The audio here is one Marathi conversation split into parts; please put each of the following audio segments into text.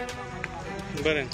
बरं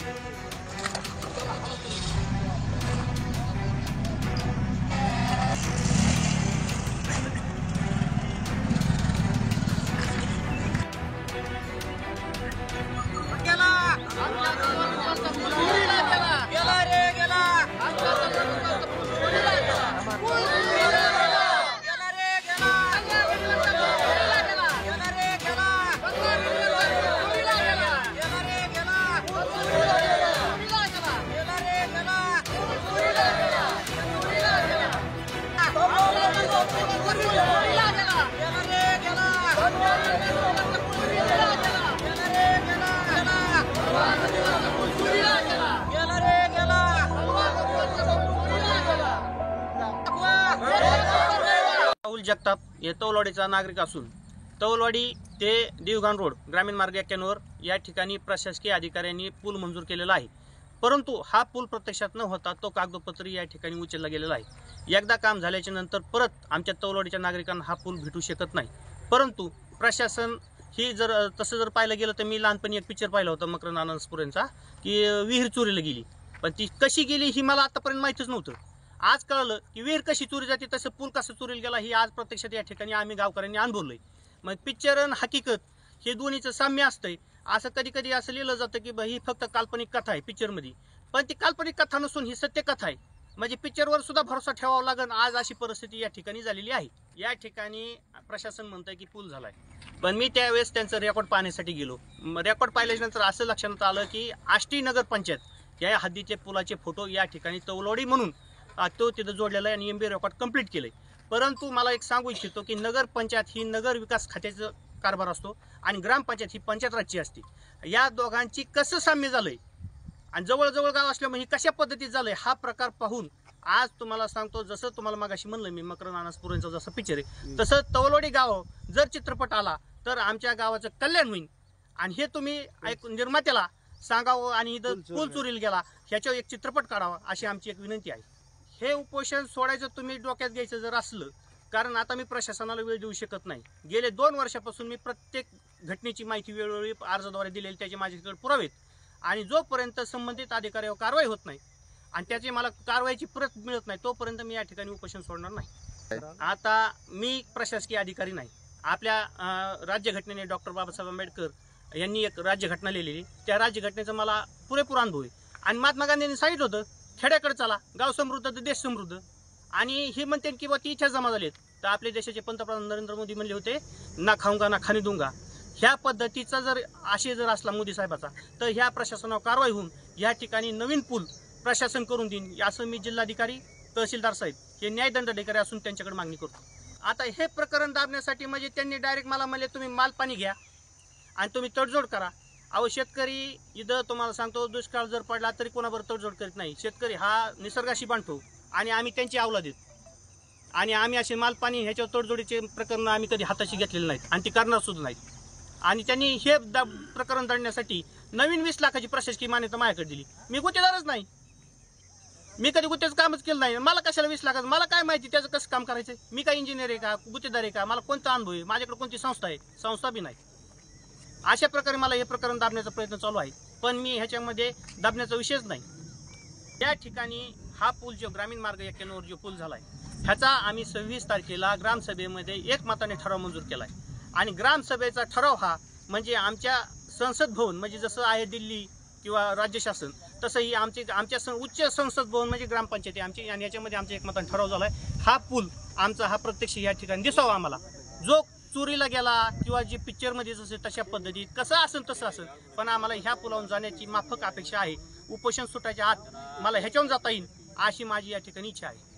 राहुल जगताप हे तौलवाडीचा नागरिक असून तौलवाडी ते देवगाण रोड ग्रामीण मार्ग 91 वर या ठिकाणी प्रशासकीय अधिकाऱ्यांनी पूल मंजूर केलेला आहे। परंतु हा पूल प्रत्यक्षात न होता तो कागदोपत्री या ठिकाणी उचलला गेलेला आहे। एकदा काम झाल्याच्या नंतर परत आमच्या तौलवाडीच्या नागरिकांना हा पूल भेटू शकत नाही। परंतु प्रशासन ही तसं जर पाहायला गेलं तर मी लहानपणी एक पिक्चर पाहिला होता मकरंद अनासपुरेंचा की विहीर चोरीला गेली, पण ती कशी गेली ही मला आतापर्यंत माहितीच नव्हतं। आज कळलं की विहीर कशी चोरी जाते तसं पूल कसं चोरीला गेला ही आज प्रत्यक्षात या ठिकाणी आम्ही गावकऱ्यांनी अनुभवलंय। मग पिक्चर आणि हकीकत हे दोन्हीचं साम्य असतंय। असं कधी कधी असं लिहिलं जातं की ही फक्त काल्पनिक कथा आहे पिक्चरमध्ये, पण ती काल्पनिक कथा नसून ही सत्य कथा आहे। म्हणजे पिक्चरवर सुद्धा भरोसा ठेवावा लागेल। आज अशी परिस्थिती या ठिकाणी झालेली आहे। या ठिकाणी प्रशासन म्हणतंय की पूल झालाय, पण मी त्यावेळेस त्यांचं रेकॉर्ड पाहण्यासाठी गेलो। रेकॉर्ड पाहिल्यानंतर असं लक्षात आलं की आष्टी नगर पंचायत या हद्दीचे पुलाचे फोटो या ठिकाणी तौलवाडी म्हणून तो तिथं जोडलेला आहे आणि एमबी रेकॉर्ड कंप्लीट केलंय। परंतु मला एक सांगू इच्छितो की नगर पंचायत ही नगर विकास खात्याचा कारभार असतो आणि ग्रामपंचायत ही पंचायत राजची असते। या दोघांची कसं साम्य झालंय आणि जवळजवळ गाव असल्यामुळे कशा पद्धतीत झालंय हा प्रकार पाहून आज तुम्हाला सांगतो, जसं तुम्हाला मागाशी म्हणलं मी मकरंद अनासपुरेंचा जसं पिक्चर आहे तसं तौलवाडी गाव जर चित्रपट आला तर आमच्या गावाचं कल्याण होईल। आणि हे तुम्ही निर्मात्याला सांगावं आणि इथं पूल चोरीला गेला ह्याच्यावर एक चित्रपट काढावा अशी आमची एक विनंती आहे। हे उपोषण सोडायचं तुम्ही डोक्यात घ्यायचं जर असलं, कारण आता मी प्रशासनाला वेळ देऊ शकत नाही। गेले 2 वर्षापासून मी प्रत्येक घटनेची माहिती वेळोवेळी अर्जाद्वारे दिलेली त्याचे माझ्याकडे पुरावे आहेत आणि जोपर्यंत संबंधित अधिकाऱ्यावर कारवाई होत नाही आणि त्याची मला कारवाईची प्रत मिळत नाही तोपर्यंत मी या ठिकाणी उपोषण सोडणार नाही। आता मी प्रशासकीय अधिकारी नाही। आपल्या राज्यघटनेने डॉक्टर बाबासाहेब आंबेडकर यांनी एक राज्यघटना लिहिलेली, त्या राज्यघटनेचा मला पुरेपूर अनुभव आहे। आणि महात्मा गांधींनी सांगितलं होतं खेड्याकडे चला, गाव समृद्ध तर देश समृद्ध। आणि हे म्हणते की ती इच्छा जमा झालीत तर आपले देशाचे पंतप्रधान नरेंद्र मोदी म्हणले होते ना खाऊंगा ना खाणे दूंगा। ह्या पद्धतीचा जर आशय जर असला मोदी साहेबाचा तर ह्या प्रशासनावर कारवाई होऊन या ठिकाणी नवीन पूल प्रशासन करून देईन असं मी जिल्हाधिकारी तहसीलदार साहेब हे न्यायदंडाधिकारी असून त्यांच्याकडे मागणी करतो। आता हे प्रकरण दाबण्यासाठी म्हणजे त्यांनी डायरेक्ट मला म्हणले तुम्ही माल पाणी घ्या आणि तुम्ही तडजोड करा। अहो शेतकरी इथं तुम्हाला सांगतो दुष्काळ जर पडला तरी कोणाबरोबर तडजोड करीत नाही। शेतकरी हा निसर्गाशी बांधतो आणि आम्ही त्यांची अवलाद आहेत आणि आम्ही असे माल पाणी ह्याच्यावर तडजोडीचे प्रकरण आम्ही कधी हाताशी घेतलेले नाहीत आणि ती करणार सुद्धा नाहीत। आणि त्यांनी हे प्रकरण दडण्यासाठी नवीन 20 लाखाची प्रशासकीय मान्यता माझ्याकडे दिली। मी गुत्तेदारच नाही, मी कधी गुत्तेचं कामच केलं नाही। मला कशाला 20 लाखाचं, मला काय माहिती त्याचं कसं काम करायचं। मी काय इंजिनियर आहे का, गुत्तेदार आहे का, मला कोणता अनुभव आहे, माझ्याकडे कोणती संस्था आहे, संस्था बी नाही। अशा प्रकारे मला हे प्रकरण दाबण्याचा प्रयत्न चालू आहे, पण मी ह्याच्यामध्ये दाबण्याचा विषयच नाही। या ठिकाणी हा पूल जो ग्रामीण मार्ग 91 वर जो पूल झालाय ह्याचा आम्ही 26 तारखेला ग्रामसभेमध्ये एकमताने ठराव मंजूर केलाय आणि ग्रामसभेचा ठराव हा म्हणजे आमच्या संसद भवन म्हणजे जसं आहे दिल्ली किंवा राज्य शासन तसंही आमच्या उच्च संसद भवन म्हणजे ग्रामपंचायती आमची आणि याच्यामध्ये आमच्या एकमताने ठराव झालाय हा पूल आमचा हा प्रत्यक्ष या ठिकाणी दिसावा आम्हाला। जो चोरीला गेला किंवा जे पिक्चरमध्ये जसे तशा पद्धतीत कसं असेल तसं असेल, पण आम्हाला ह्या पुलावून जाण्याची माफक अपेक्षा आहे। उपोषण सुटायच्या आत मला ह्याच्यावरून जाता येईल अशी माझी या ठिकाणी इच्छा आहे।